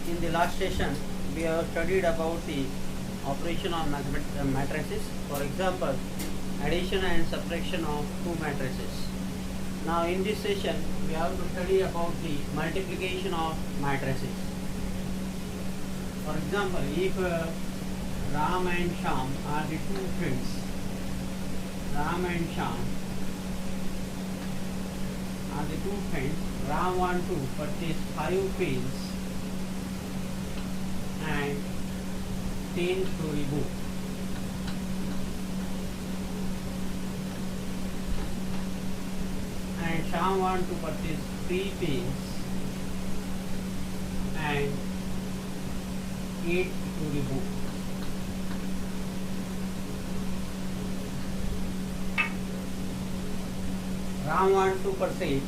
In the last session, we have studied about the operation of matrices. For example, addition and subtraction of two matrices. Now, in this session, we have to study about the multiplication of matrices. For example, if Ram and Sham are the two friends, Ram and Sham are the two friends. Ram want to purchase 5 pens and 10 story book. And Sham want to purchase 3 pens and 8 story book. Ram want to purchase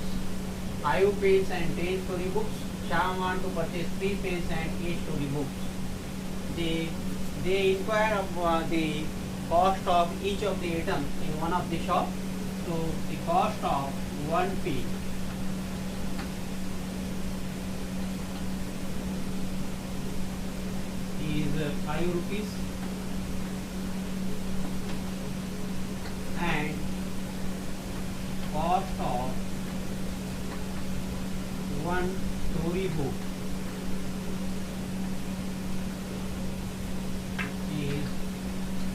5 pens and 10 story books. Sham want to purchase 3 pens and 8 story books. They inquire of the cost of each of the items in one of the shop. So the cost of one pen is 5 rupees and cost of one story book is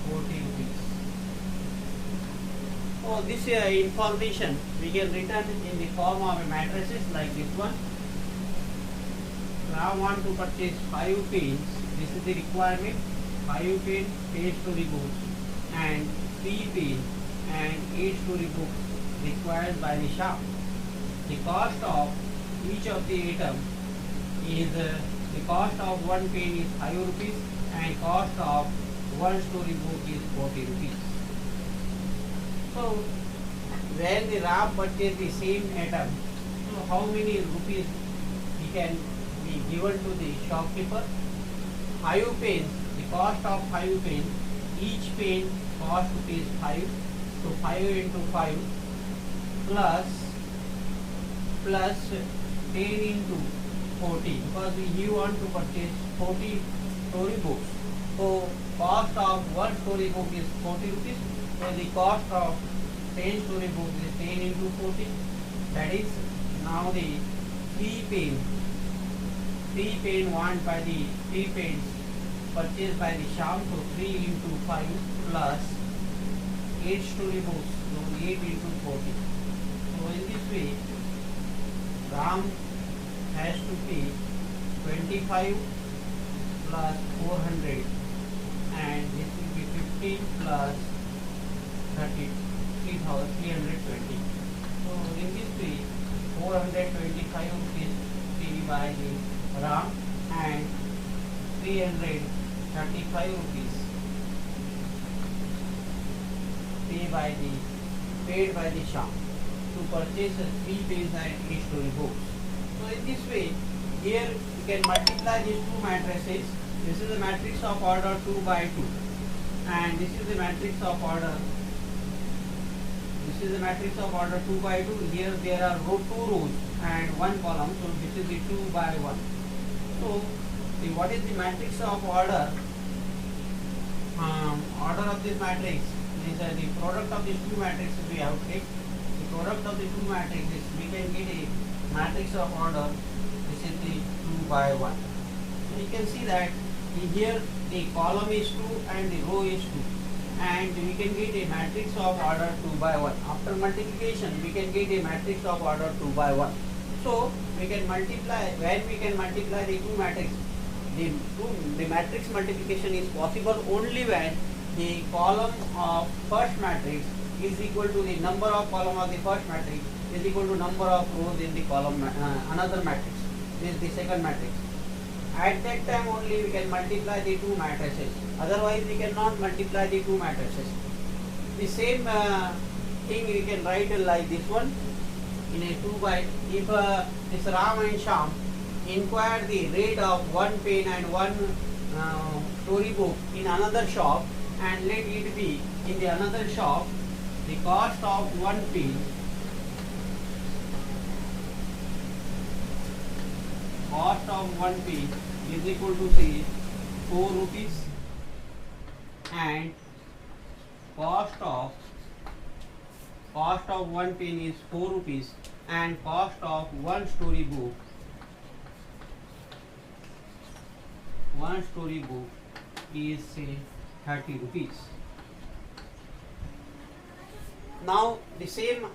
40 rupees. So this information we can return in the form of a matrices like this one. Now I want to purchase 5 pens. This is the requirement. 5 pen, 10 story books and 3 pen and 8 story books required by the shop. The cost of each of the item is the cost of one pen is 5 rupees and cost of one story book is 40 rupees. So when the Ram purchase the same item, so how many rupees he can be given to the shopkeeper? 5 pens, the cost of 5 pens, each pen cost rupees 5, so 5 into 5 plus 10 into 40, because he want to purchase 40 story books. So cost of one story book is 40 rupees. So the cost of 10 story book is 10 into 40. That is now the 3 pen want by the 3 pens purchased by the Sham. So 3 into 5 plus 8 story books. So 8 into 40. So in this way, Ram has to pay 25 plus 400 and this will be 15 plus 3,320. So in this way 425 rupees paid by the Ram and 335 rupees paid by the Sham to purchase 3 pens and 8 story books. So in this way, here you can multiply these two matrices. This is the matrix of order 2 by 2 and this is the matrix of order 2 by 2. Here there are 2 rows and 1 column, so this is the 2 by 1. So what is the matrix of order? Order of this matrix is the product of these two matrices we have to take. The product of the two matrices, we can get a matrix of order. This is the 2 by 1. So you can see that here the column is 2 and the row is 2, and we can get a matrix of order 2 by 1. After multiplication, we can get a matrix of order 2 by 1. So we can multiply, when we can multiply the two matrices, the matrix multiplication is possible only when the column of first matrix is equal to the number of column of the first matrix is equal to number of rows in the column another matrix. This is the second matrix. At that time only we can multiply the two matrices. Otherwise we cannot multiply the two matrices. The same thing we can write like this one in a 2 by. If this Ram and Sham inquire the rate of one pen and one story book in another shop, and let it be in the another shop, the cost of one pen cost of one pin is equal to say 4 rupees, and cost of one pin is 4 rupees, and cost of one storybook is say 30 rupees. Now the same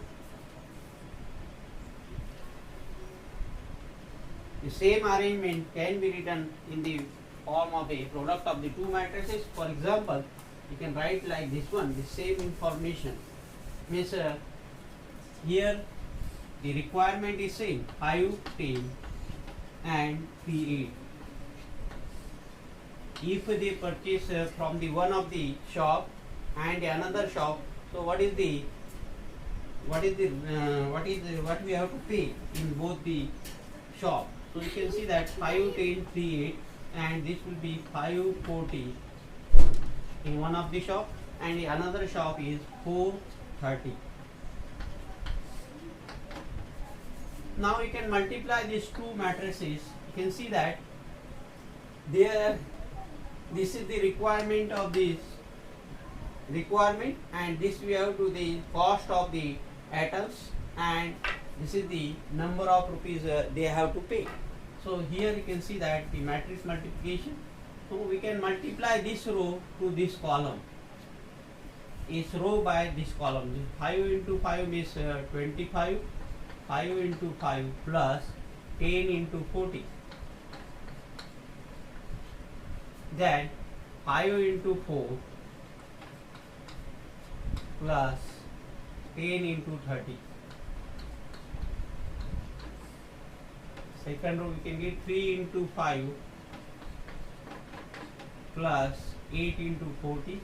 arrangement can be written in the form of a product of the two matrices. For example, you can write like this one, the same information means here the requirement is same 5, 10 and 3, 8. If they purchase from the one of the shop and another shop, so what we have to pay in both the shop? So you can see that 5, 10, 3, 8, and this will be 5, 40 in one of the shop, and the another shop is 4, 30. Now you can multiply these two matrices. You can see that this is the requirement of this requirement, and this we have to the cost of the atoms, and this is the number of rupees they have to pay. So here you can see that the matrix multiplication. So we can multiply this row to this column. Each row by this column. 5 into 5 is 25. 5 into 5 plus 10 into 40. Then 5 into 4 plus 10 into 30. Second row we can get 3 into 5 plus 8 into 40.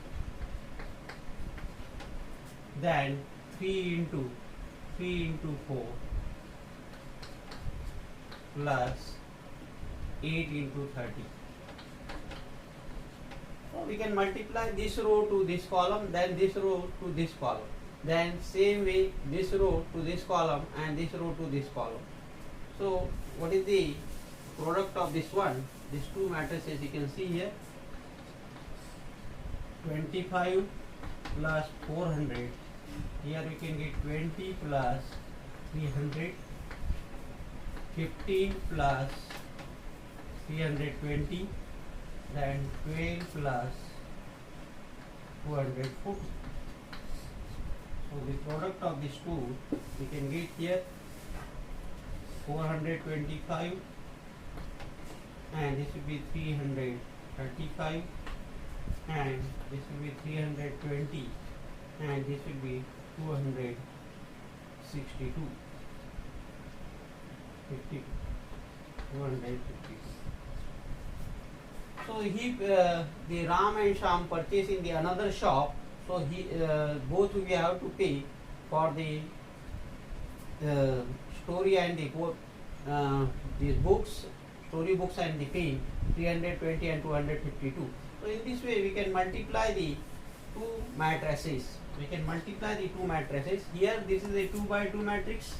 Then 3 into 4 plus 8 into 30. So we can multiply this row to this column, then this row to this column, then same way this row to this column and this row to this column. So what is the product of this one? These two matrices you can see here. 25 plus 400. Here we can get 20 plus 300. 15 plus 320. Then 12 plus 240. So the product of these two we can get here 425, and this will be 335, and this will be 320, and this will be 262. 252. So he the Ram and Sham purchase in the another shop, so he both we have to pay for the story and the both these books, story books and the pen, 320 and 252. So in this way we can multiply the two matrices. Here this is a 2 by 2 matrix.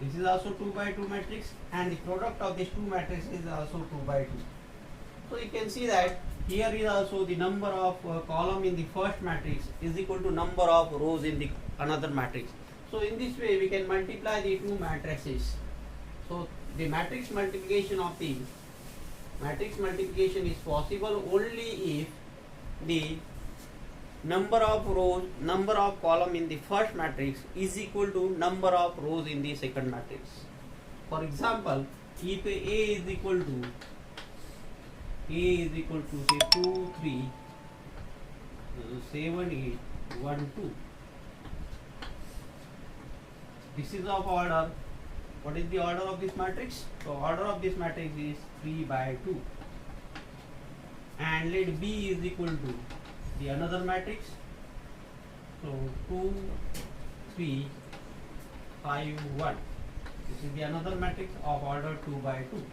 This is also 2 by 2 matrix, and the product of these two matrices is also 2 by 2. So you can see that here is also the number of column in the first matrix is equal to number of rows in the another matrix. So in this way we can multiply the two matrices. So the matrix multiplication is possible only if the number of rows, number of column in the first matrix is equal to number of rows in the second matrix. For example, if A is equal to say 2, 3, 7, 8, 1, 2. This is of order. What is the order of this matrix? So order of this matrix is 3 by 2. And let B is equal to the another matrix. So 2, 3, 5, 1. This is the another matrix of order 2 by 2.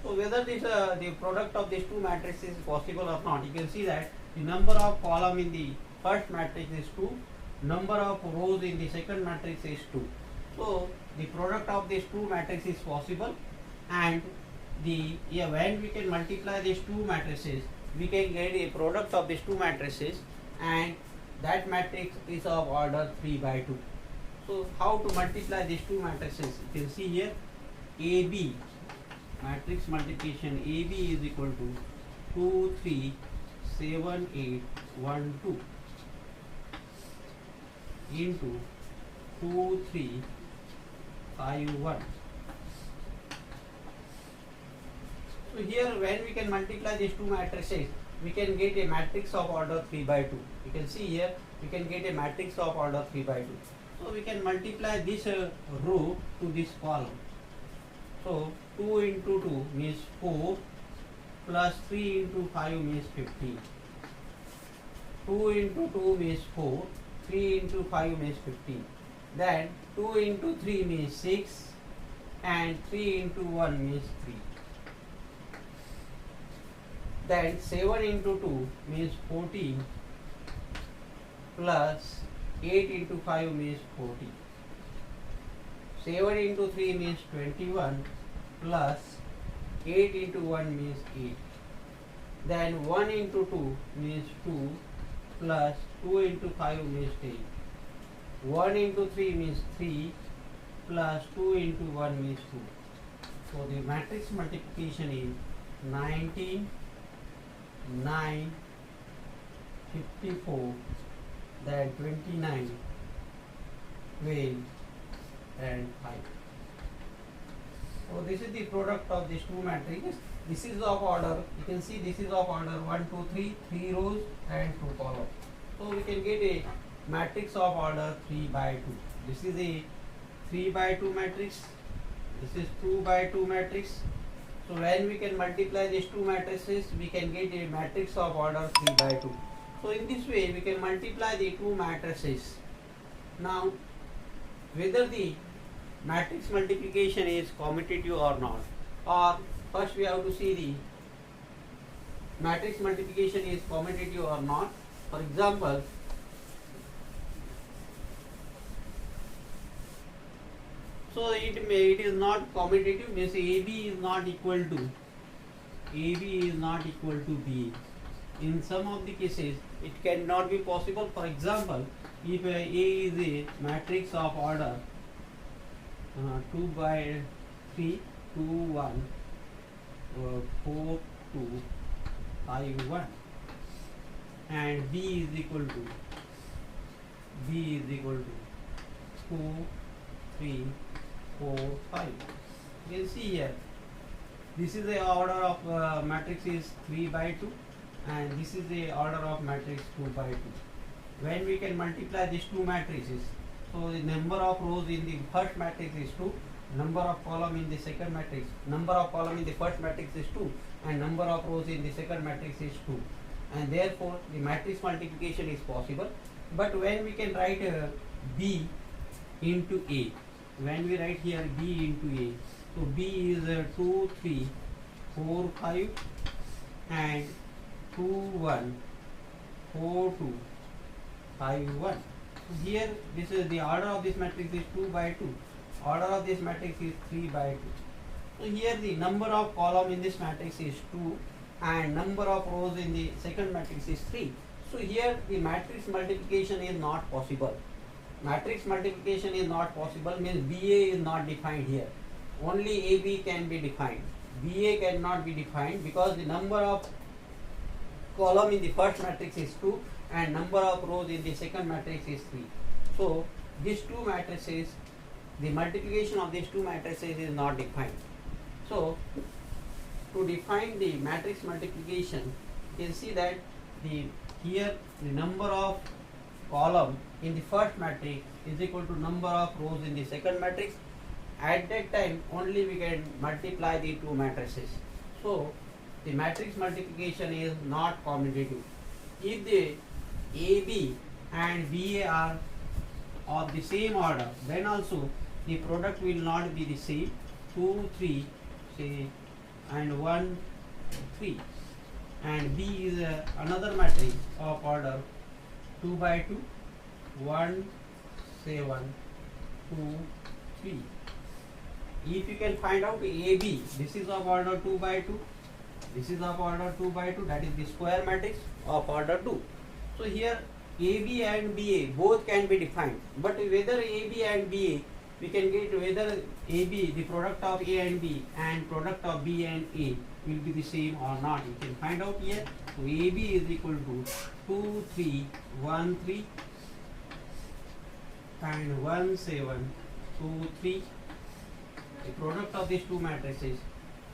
So whether this the product of these two matrices is possible or not, you can see that the number of column in the first matrix is 2, number of rows in the second matrix is 2. So the product of these two matrices is possible, and when we can multiply these two matrices, we can get a product of these two matrices, and that matrix is of order 3 by 2. So how to multiply these two matrices? You can see here AB, matrix multiplication AB is equal to 2 3 7 8 1 2 into 2 3 5 1. So here when we can multiply these two matrices, we can get a matrix of order 3 by 2. You can see here we can get a matrix of order 3 by 2. So we can multiply this row to this column. So 2 into 2 means 4 plus 3 into 5 means 15. 2 into 2 means 4, 3 into 5 means 15. Then 2 into 3 means 6 and 3 into 1 means 3. Then 7 into 2 means 14 plus 8 into 5 means 40. 7 into 3 means 21 plus 8 into 1 means 8. Then 1 into 2 means 2 plus 2 into 5 means 10. 1 into 3 means 3 plus 2 into 1 means 2. So the matrix multiplication is 19, 9, 54, then 29, 12 and 5. So this is the product of these two matrices. This is of order, you can see this is of order 1, 2, 3 rows and 2 columns. So we can get a matrix of order 3 by 2. This is a 3 by 2 matrix. This is 2 by 2 matrix. So when we can multiply these two matrices, we can get a matrix of order 3 by 2. So in this way we can multiply the two matrices. Now whether the matrix multiplication is commutative or not, or first we have to see the matrix multiplication is commutative or not. For example, so it is not commutative, means AB is not equal to B. In some of the cases it cannot be possible. For example, if A is a matrix of order 2 by 3, 2, 1, 4, 2, 5, 1, and B is equal to 2, 3, 4, 5. You can see here this is the order of matrix is 3 by 2 and this is the order of matrix 2 by 2. When we can multiply these two matrices, so the number of rows in the first matrix is 2, number of column in the second matrix, number of column in the first matrix is 2 and number of rows in the second matrix is 2, and therefore the matrix multiplication is possible. But when we can write B into A, when we write here B into A, so B is 2, 3, 4, 5 and 2, 1, 4, 2, 5, 1. So here this is the order of this matrix is 2 by 2, order of this matrix is 3 by 2. So here the number of column in this matrix is 2 and number of rows in the second matrix is 3. So here the matrix multiplication is not possible. Matrix multiplication is not possible means BA is not defined here. Only AB can be defined. BA cannot be defined because the number of column in the first matrix is 2 and number of rows in the second matrix is 3. So these two matrices, the multiplication of these two matrices is not defined. So to define the matrix multiplication, you can see that here the number of column in the first matrix is equal to number of rows in the second matrix. At that time only we can multiply the two matrices. So the matrix multiplication is not commutative. If the AB and BA are of the same order, then also the product will not be the same. 2, 3, say, and 1, 3, and B is another matrix of order 2 by 2, 1, 7, 2, 3. if you can find out AB, this is of order 2 by 2, this is of order 2 by 2, that is the square matrix of order 2. So here AB and BA both can be defined, but whether AB and BA, we can get whether AB, the product of A and B, and product of B and A will be the same or not. You can find out here. So AB is equal to 2, 3, 1, 3 and 1, 7, 2, 3. The product of these two matrices.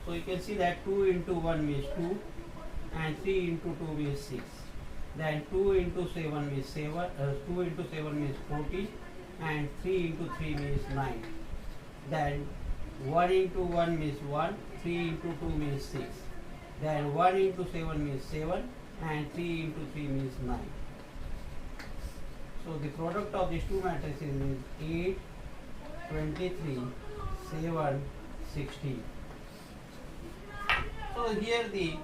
So you can see that 2 into 1 means 2 and 3 into 2 means 6. Then 2 into 7 means 7, 2 into 7 means 14 and 3 into 3 means 9. Then 1 into 1 means 1, 3 into 2 means 6. Then 1 into 7 means 7 and 3 into 3 means 9. So the product of these two matrices is 8, 23, 7, 16. So here the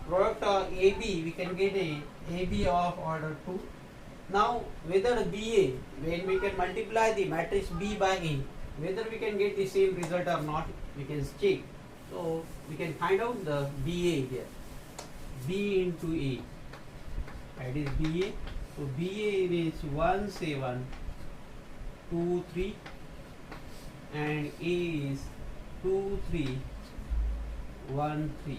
product of AB, we can get a AB of order 2. Now whether BA, when we can multiply the matrix B by A, whether we can get the same result or not, we can check. So we can find out the BA here. B into A, that is BA. So BA is 1, 7, 2, 3 and A is 2, 3, 1, 3.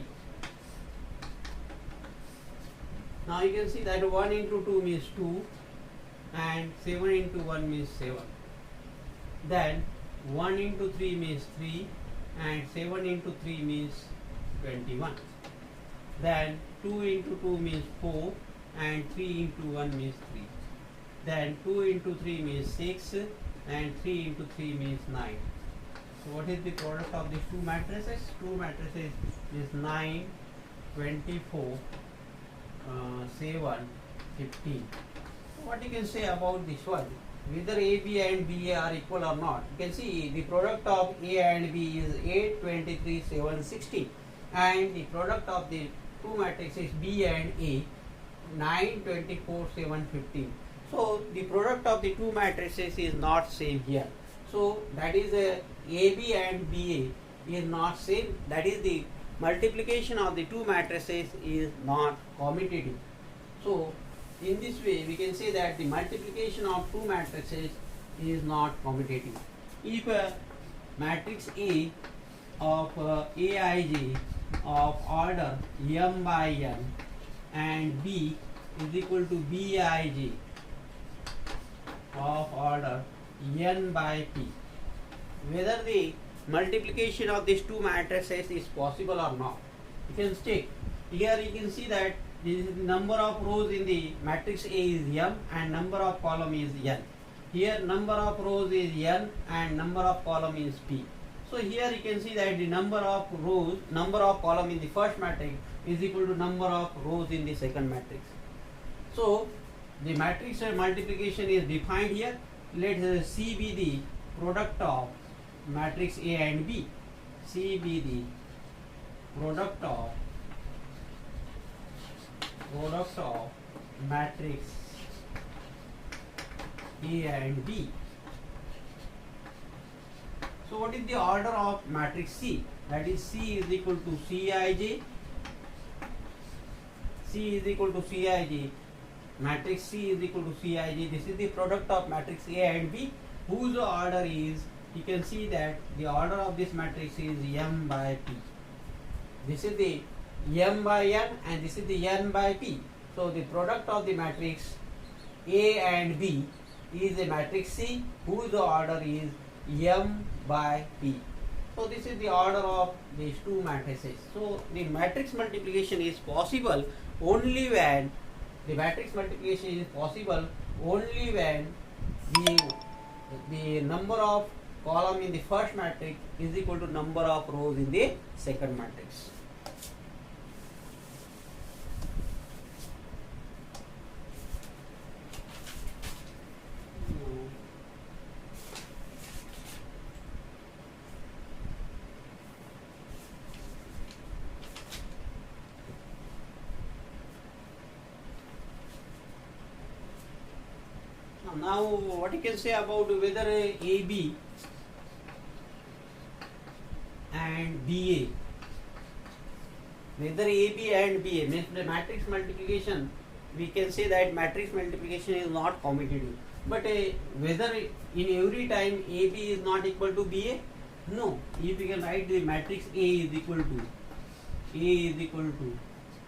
Now you can see that 1 into 2 means 2 and 7 into 1 means 7. Then 1 into 3 means 3 and 7 into 3 means 21. Then 2 into 2 means 4 and 3 into 1 means 3. Then 2 into 3 means 6 and 3 into 3 means 9. So what is the product of these two matrices? Two matrices is 9, 24, 7, 15. So what you can say about this one? Whether AB and BA are equal or not. You can see the product of A and B is 8, 23, 7, 16. And the product of the two matrices B and A 9, 24, 7, 15. So the product of the two matrices is not same here. So that is AB and BA is not same. That is the multiplication of the two matrices is not commutative. So in this way we can say that the multiplication of two matrices is not commutative. If matrix A of Aij of order m by n and B is equal to Bij of order n by p, whether the multiplication of these two matrices is possible or not. You can check. Here you can see that the number of rows in the matrix A is m and number of column is n. Here number of rows is n and number of column is p. So here you can see that the number of rows, number of column in the first matrix is equal to number of rows in the second matrix. So the matrix multiplication is defined here. Let C be the product of matrix A and B. C be the product of matrix A and B. So what is the order of matrix C? That is C is equal to Cij. C is equal to Cij. Matrix C is equal to Cij. This is the product of matrix A and B, whose order is, you can see that the order of this matrix is m by p. This is the m by n and this is the n by p. So the product of the matrix A and B is a matrix C, whose order is m by p. So this is the order of these two matrices. So the matrix multiplication is possible only when the number of column in the first matrix is equal to number of rows in the second matrix. Now what you can say about whether AB and BA, whether AB and BA means the matrix multiplication, we can say that matrix multiplication is not commutative. But whether in every time AB is not equal to BA, no. If we can write the matrix A is equal to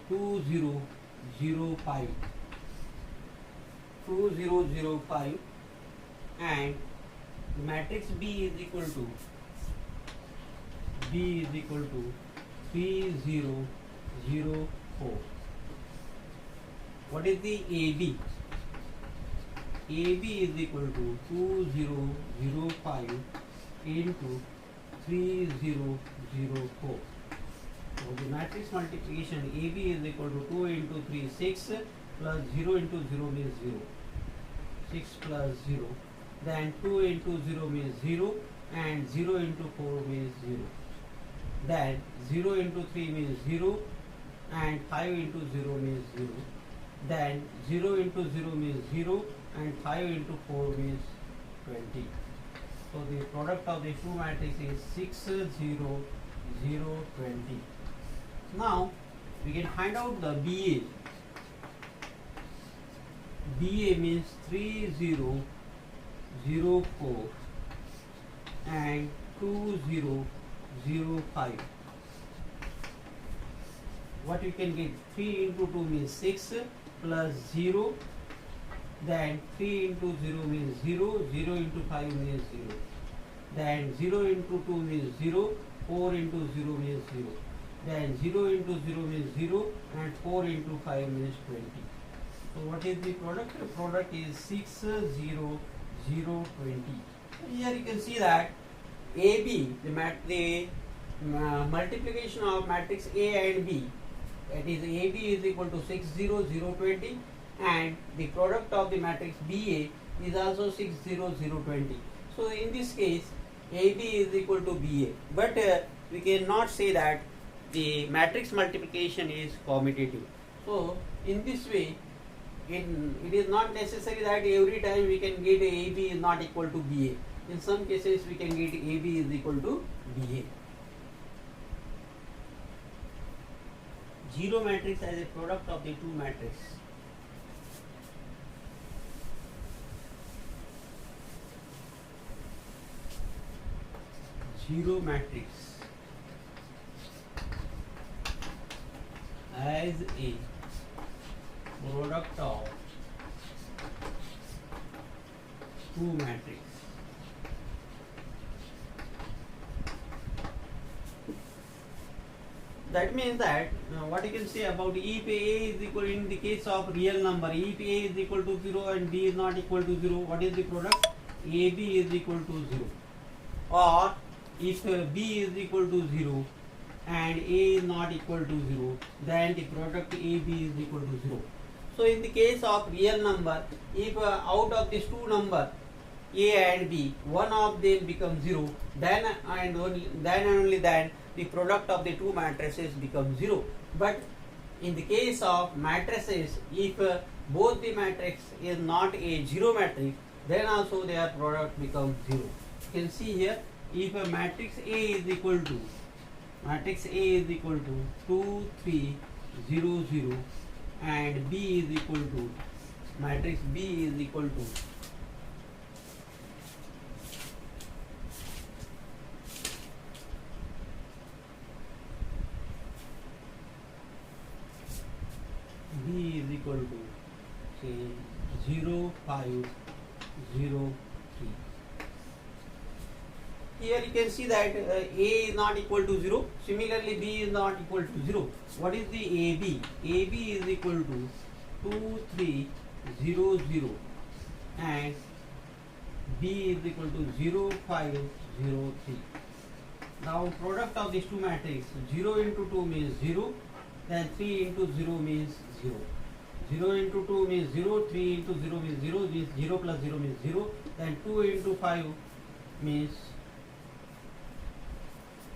2 0 0 5 2 0 0 5 and matrix B is equal to 3 0 0 4. What is the AB? AB is equal to 2 0 0 5 into 3 0 0 4. So the matrix multiplication AB is equal to 2 into 3 6 plus 0 into 0 means 0. 6 plus 0. Then 2 into 0 means 0 and 0 into 4 means 0. Then 0 into 3 means 0 and 5 into 0 means 0. Then 0 into 0 means 0 and 5 into 4 means 20. So the product of the two matrices is 6 0 0 20. Now we can find out the BA. BA means 3 0 0 4 and 2 0 0 5. What you can get? 3 into 2 means 6 plus 0. Then 3 into 0 means 0. 0 into 5 means 0. Then 0 into 2 means 0. 4 into 0 means 0. Then 0 into 0 means 0 and 4 into 5 means 20. So what is the product? The product is 6 0 0 20. Here you can see that AB, the multiplication of matrix A and B, that is AB is equal to 6 0 0 20 and the product of the matrix BA is also 6 0 0 20. So in this case AB is equal to BA, but we cannot say that the matrix multiplication is commutative. So in this way, it is not necessary that every time we can get AB is not equal to BA. In some cases we can get AB is equal to BA. Zero matrix as a product of the two matrices. Zero matrix as a product of two matrices. That means that what you can say about if A is equal, in the case of real number, if A is equal to 0 and B is not equal to 0, what is the product? AB is equal to 0. Or if B is equal to 0 and A is not equal to 0, then the product AB is equal to 0. So in the case of real number, if out of these two numbers A and B, one of them becomes 0, then and only then the product of the two matrices becomes 0. But in the case of matrices, if both the matrix is not a zero matrix, then also their product becomes 0. You can see here, if a matrix A is equal to 2 3 0 0 and B is equal to matrix B is equal to say 0 5 0 3. Here you can see that A is not equal to 0. Similarly, B is not equal to 0. What is the AB? AB is equal to 2 3 0 0 and B is equal to 0 5 0 3. Now product of these two matrices, 0 into 2 means 0, then 3 into 0 means 0. 0 into 2 means 0, 3 into 0 means 0, means 0 plus 0 means 0, then 2 into 5 means,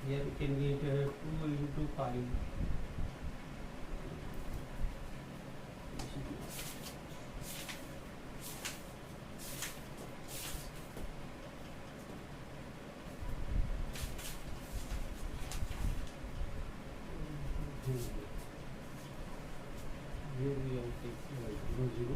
here we can get 2 into 5. Here we have taken 0 0.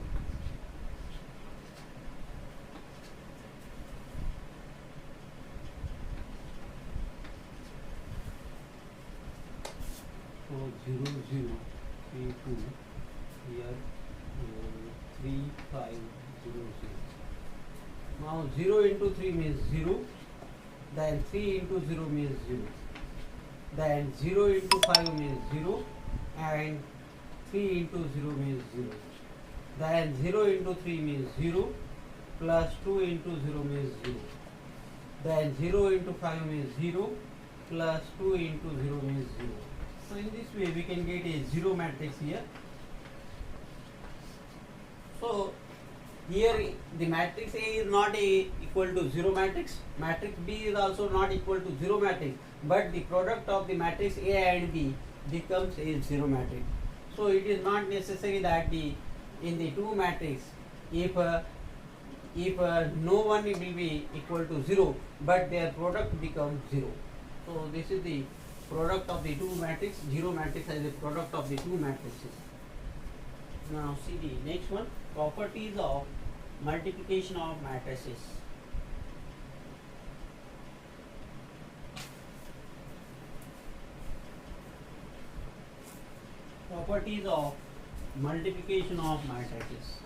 So 0 0 3 2 here 3 5 0 0. Now 0 into 3 means 0, then 3 into 0 means 0, then 0 into 5 means 0, and 3 into 0 means 0, then 0 into 3 means 0, plus 2 into 0 means 0, then 0 into 5 means 0, plus 2 into 0 means 0. So in this way we can get a 0 matrix here. So here the matrix A is not equal to 0 matrix, matrix B is also not equal to 0 matrix, but the product of the matrix A and B becomes a 0 matrix. So it is not necessary that in the two matrix if no one will be equal to 0, but their product becomes 0. So this is the product of the two matrix. 0 matrix is the product of the two matrices. Now see the next one, properties of multiplication of matrices. Properties of multiplication of matrices.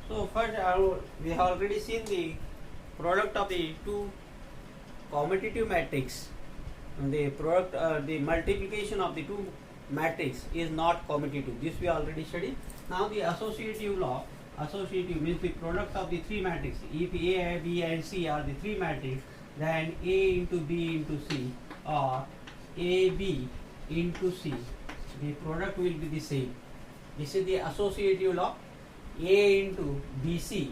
So first we have already seen the product of the two commutative matrix. The product, the multiplication of the two matrix is not commutative. This we already studied. Now the associative law. Associative means the product of the three matrices. If A, B, and C are the three matrices, then A into B into C or AB into C, the product will be the same. This is the associative law. A into BC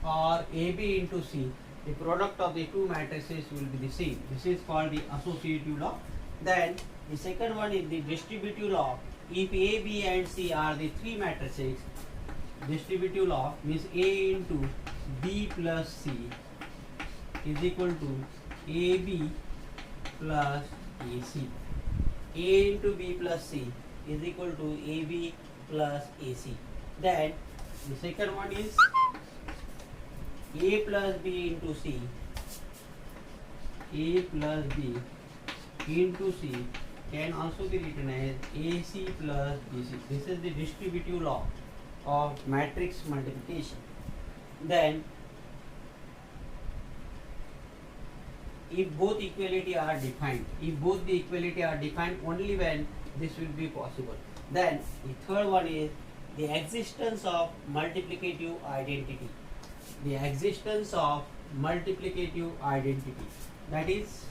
or AB into C, the product of the two matrices will be the same. This is called the associative law. Then the second one is the distributive law. If A, B, and C are the three matrices, distributive law means A into B plus C is equal to AB plus AC. A into B plus C is equal to AB plus AC. Then the second one is A plus B into C. A plus B into C can also be written as AC plus BC. This is the distributive law of matrix multiplication. Then if both equality are defined, only when this will be possible. Then the third one is the existence of multiplicative identity. The existence of multiplicative identity. That is,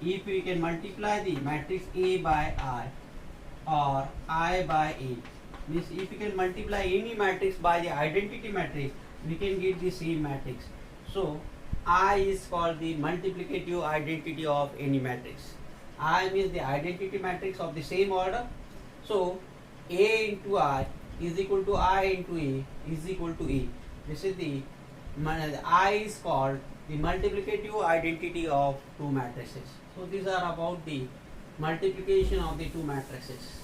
if we can multiply the matrix A by I or I by A, means if we can multiply any matrix by the identity matrix, we can get the same matrix. So I is called the multiplicative identity of any matrix. I means the identity matrix of the same order. So A into I is equal to I into A is equal to A. This is the I is called the multiplicative identity of two matrices. So these are about the multiplication of the two matrices.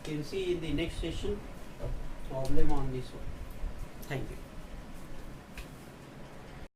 You can see in the next session a problem on this one. Thank you.